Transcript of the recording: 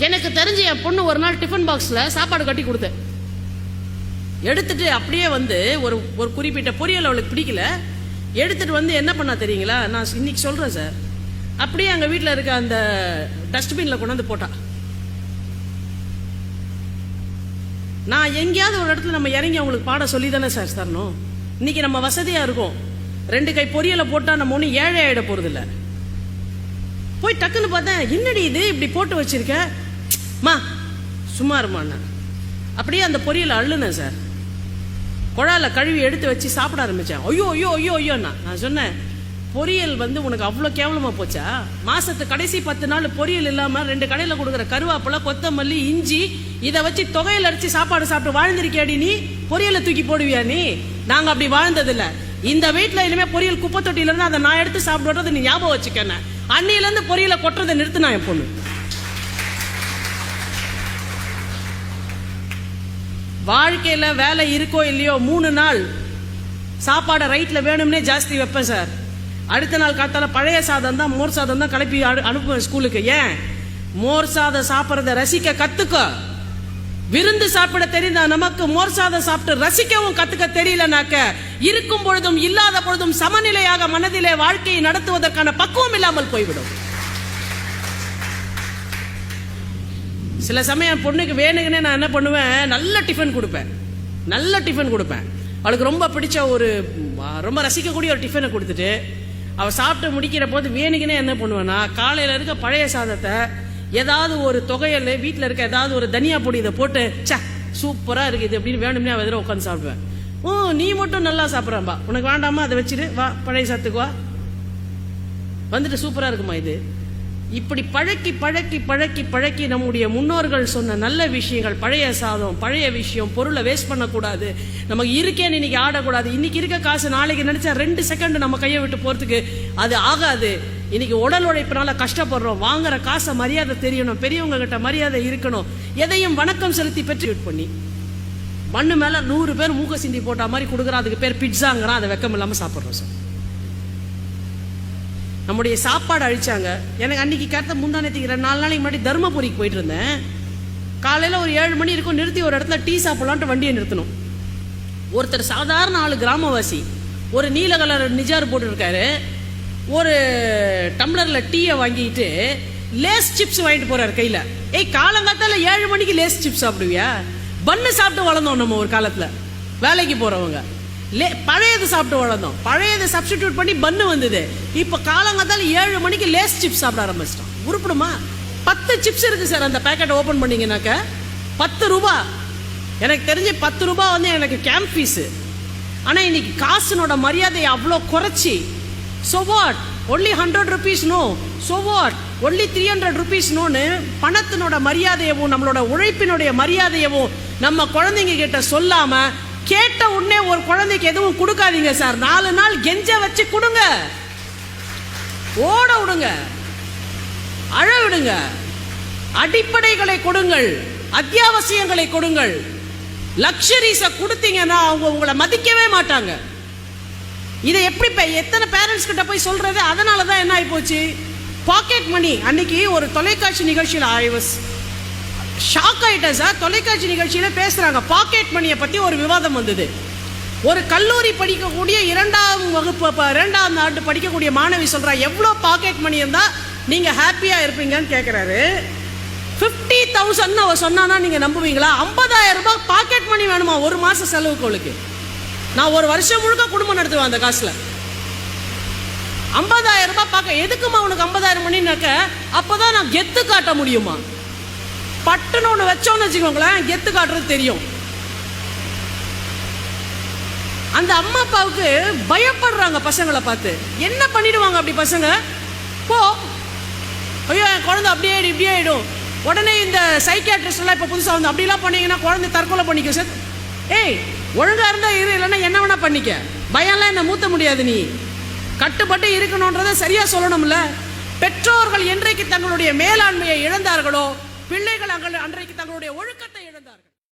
எனக்கு தெரிஞ்சு என் பொண்ணு ஒரு நாள் டிஃபன் பாக்ஸில் சாப்பாடு கட்டி கொடுத்தேன். எடுத்துட்டு அப்படியே வந்து ஒரு ஒரு குறிப்பிட்ட பொரியல் அவளுக்கு பிடிக்கல, எடுத்துட்டு வந்து என்ன பண்ணா தெரியுங்களா? நான் இன்னைக்கு சொல்றேன் சார். அப்படியே அங்க வீட்டில் இருக்க அந்த டஸ்ட்பின்ல கொண்டாந்து போட்டா. நான் எங்கேயாவது ஒரு இடத்துல நம்ம இறங்கி அவங்களுக்கு பாட சொல்லி தானே சார் தரணும். இன்னைக்கு நம்ம வசதியா இருக்கும், 2 கை பொரியலை போட்டா நம்ம ஒன்றும் ஏழை ஆயிட போறது இல்லை. போய் டக்குன்னு பார்த்தேன், என்னடி இது இப்படி போட்டு வச்சிருக்க, மா சும்மா இருமாண்ணா. அப்படியே அந்த பொரியலை அள்ளுனேன் சார். குழால கழுவி எடுத்து வச்சு சாப்பிட ஆரம்பிச்சேன். ஐயோ ஐயோ ஐயோ ஐயோண்ணா. நான் சொன்னேன், பொரியல் வந்து உனக்கு அவ்வளோ கேவலமா போச்சா? மாசத்து கடைசி 10 நாள் பொரியல் இல்லாம 2 கடையில் கொடுக்குற கருவேப்பிலை, கொத்தமல்லி, இஞ்சி இதை வச்சு தொகையில் அடிச்சு சாப்பாடு சாப்பிட்டு வாழ்ந்திருக்கியாடி நீ? பொரியலை தூக்கி போடுவியா நீ? நாங்க அப்படி வாழ்ந்ததில்ல. இந்த வீட்டில் இனிமே பொரியல் குப்பை தொட்டியில இருந்து அதை நான் எடுத்து சாப்பிடுறது நீ ஞாபகம் வச்சுக்கன. அன்னில இருந்து பொரியலை கொட்டுறதை நிறுத்தினா என் பொண்ணு. வாழ்க்கையில வேலை இருக்கோ இல்லையோ 3 நாள் சாப்பாடை ரைட்ல வேணும்னே ஜாஸ்தி வைப்பேன் சார். அடுத்த நாள் காத்தால பழைய சாதம் தான், மோர் சாதம் தான் கிளப்பி அனுப்புவேன் ஸ்கூலுக்கு. ஏன்? மோர் சாதம் சாப்பிட்றத ரசிக்க கத்துக்கோ. விருந்து சாப்பிட தெரிந்த நமக்கு மோர் சாதம் சாப்பிட்டு ரசிக்கவும் கத்துக்க தெரியலனாக்க இருக்கும் பொழுதும் இல்லாத பொழுதும் சமநிலையாக மனதிலே வாழ்க்கையை நடத்துவதற்கான பக்குவம் இல்லாமல் போய்விடும். சில சமயம் பொண்ணுக்கு வேணுங்கன்னே நான் என்ன பண்ணுவேன், நல்ல டிஃபன் கொடுப்பேன். நல்ல டிஃபன் கொடுப்பேன். அவளுக்கு ரொம்ப பிடிச்ச ஒரு ரொம்ப ரசிக்கக்கூடிய ஒரு டிஃபனை கொடுத்துட்டு அவள் சாப்பிட்டு முடிக்கிற போது வேணுங்கன்னே என்ன பண்ணுவேன்னா, காலையில் இருக்க பழைய சாதத்தை ஏதாவது ஒரு தொகையில் வீட்டில் இருக்க ஏதாவது ஒரு தனியா பொடி இதை போட்டு ச சூப்பராக இருக்குது அப்படின்னு வேணும்னே அவள் எதிர உட்காந்து சாப்பிடுவேன். ஓ நீ மட்டும் நல்லா சாப்பிட்றான்பா, உனக்கு வேண்டாமா அதை வச்சுட்டு வா பழைய சாதத்துக்கு வா, வந்துட்டு சூப்பராக இருக்குமா இது. இப்படி பழக்கி பழக்கி பழக்கி பழக்கி நம்முடைய முன்னோர்கள் சொன்ன நல்ல விஷயங்கள், பழைய சாதம், பழைய விஷயம், பொருளை வேஸ்ட் பண்ணக்கூடாது, நமக்கு இருக்கேன்னு இன்னைக்கு ஆடக்கூடாது. இன்னைக்கு இருக்க காசு நாளைக்கு நினைச்சா 2 செகண்ட் நம்ம கையை விட்டு போறதுக்கு அது ஆகாது. இன்னைக்கு உடல் உழைப்பினால கஷ்டப்படுறோம். வாங்குற காசை மரியாதை தெரியணும், பெரியவங்க கிட்ட மரியாதை இருக்கணும், எதையும் வணக்கம் செலுத்தி பெற்று பண்ணி மண்ணு மேல 100 பேர் மூக்க சிந்தி போட்ட மாதிரி கொடுக்குறோம். அதுக்கு பேர் பிட்சாங்கிறான். அதை வெக்கம் இல்லாம சாப்பிட்றோம் சார். நம்முடைய சாப்பாடு அழிச்சாங்க. எனக்கு அன்னைக்கு கேட்ட முந்தானத்துக்கு 4 நாளைக்கு முன்னாடி தர்மபுரிக்கு போயிட்டு இருந்தேன். காலையில் ஒரு 7 மணி இருக்கும், நிறுத்தி ஒரு இடத்துல டீ சாப்பிடலான்ட்டு வண்டியை நிறுத்தணும். ஒருத்தர் சாதாரண ஆளு, கிராமவாசி, ஒரு நீல கலர் நிஜார் போட்டுருக்காரு, ஒரு டம்ளர்ல டீயை வாங்கிட்டு லேஸ் சிப்ஸ் வாங்கிட்டு போறாரு கையில. ஏய் காலங்காத்தால 7 மணிக்கு லேஸ் சிப்ஸ் சாப்பிடுவியா? பன்னு சாப்பிட்டு வளர்ந்தோம் நம்ம ஒரு காலத்துல வேலைக்கு போறவங்க. பழையது சாப்பிட்டு வளர்ந்தோம். பழையதை சப்ஸ்டிடியூட் பண்ணி பன்னு வந்தது. இப்ப காலங்காத்தால 7 மணிக்கு லேஸ் சிப்ஸ் சாப்பிட ஆரம்பிச்சிட்டோம். உருப்படுமா? 10 சிப்ஸ் இருக்கு சார். அந்த பேக்கெட் ஓபன் பண்ணீங்கன்னாக்க 10 ரூபாய். எனக்கு தெரிஞ்சு 10 ரூபாய் வந்து எனக்கு கேம்ப் ஃபீஸ். ஆனா இன்னைக்கு காசுனோட மரியாதையை அவ்வளோ குறைச்சி, so what only 100 rupees no, so what only 300 rupees நோன்னு பணத்தினோட மரியாதையவும் நம்மளோட உழைப்பினுடைய மரியாதையவும் நம்ம குழந்தைங்க கிட்ட சொல்லாம கேட்ட உடனே ஒரு குழந்தைக்கு எதுவும் கொடுக்காதீங்க சார். 4 நாள் கெஞ்ச வச்சு கொடுங்க, ஓட விடுங்க, அழ விடுங்க. அடிப்படைகளை கொடுங்கள், அத்தியாவசியங்களை கொடுங்கள். லக்ஸரிஸை கொடுத்தீங்கன்னா அவங்க உங்களை மதிக்கவே மாட்டாங்க. இதை எப்படி எத்தனை பேரண்ட்ஸ் கிட்ட போய் சொல்றது? அதனால தான் என்ன ஆகி போச்சு, பாக்கெட் மணி. அன்னைக்கு ஒரு தொலைக்காட்சி நிகழ்ச்சியில் ஷாக் ஆயிட்டேன் சார். தொலைக்காட்சி நிகழ்ச்சியில பேசுறாங்க, பாக்கெட் மணியை பத்தி ஒரு விவாதம் வந்தது. ஒரு கல்லூரி படிக்கக்கூடிய 2ஆம் வகுப்பு 2ஆம் ஆண்டு படிக்கக்கூடிய மாணவி சொல்றா, எவ்வளோ பாக்கெட் மணி இருந்தா நீங்க ஹாப்பியா இருப்பீங்கன்னு கேட்கிறாரு. 50,000 அவ சொன்னா நீங்க நம்புவீங்களா? 50,000 ரூபாய் பாக்கெட் மணி வேணுமா ஒரு மாச செலவுக்கு அவளுக்கு? நான் ஒரு வருஷம் முழுக்க குடும்பம் நடத்துவேன் அந்த காசுல. 50,000 ரூபாய் பார்க்க எதுக்குமா உனக்கு 50,000 மணினாக்க? அப்பதான் நான் கெத்து காட்ட முடியுமா? பட்டுன்னு ஒன்று வச்சோன்னு வச்சுக்கோங்களேன், கெத்து காட்டுறது தெரியும். அந்த அம்மா அப்பாவுக்கு பயப்படுறாங்க பசங்களை பார்த்து. என்ன பண்ணிடுவாங்க அப்படி பசங்க? போ, ஐயோ என் குழந்தை அப்படியே இப்படி ஆயிடும். உடனே இந்த சைக்கியாட்ரிஸ்ட் எல்லாம் இப்போ புதுசாக வந்து அப்படிலாம் பண்ணீங்கன்னா குழந்தை தற்கொலை பண்ணிக்க சார். ஏய் ஒழுங்கா இருந்தா இரு, இல்லைன்னா என்ன வேணா பண்ணிக்க. பயம்லாம் என்ன மூத்த முடியாது. நீ கட்டுப்பட்டு இருக்கணும்ன்றதை சரியா சொல்லணும்ல. பெற்றோர்கள் என்றைக்கு தங்களுடைய மேலாண்மையை இழந்தார்களோ, பிள்ளைகள் அன்றைக்கு தங்களுடைய ஒழுக்கத்தை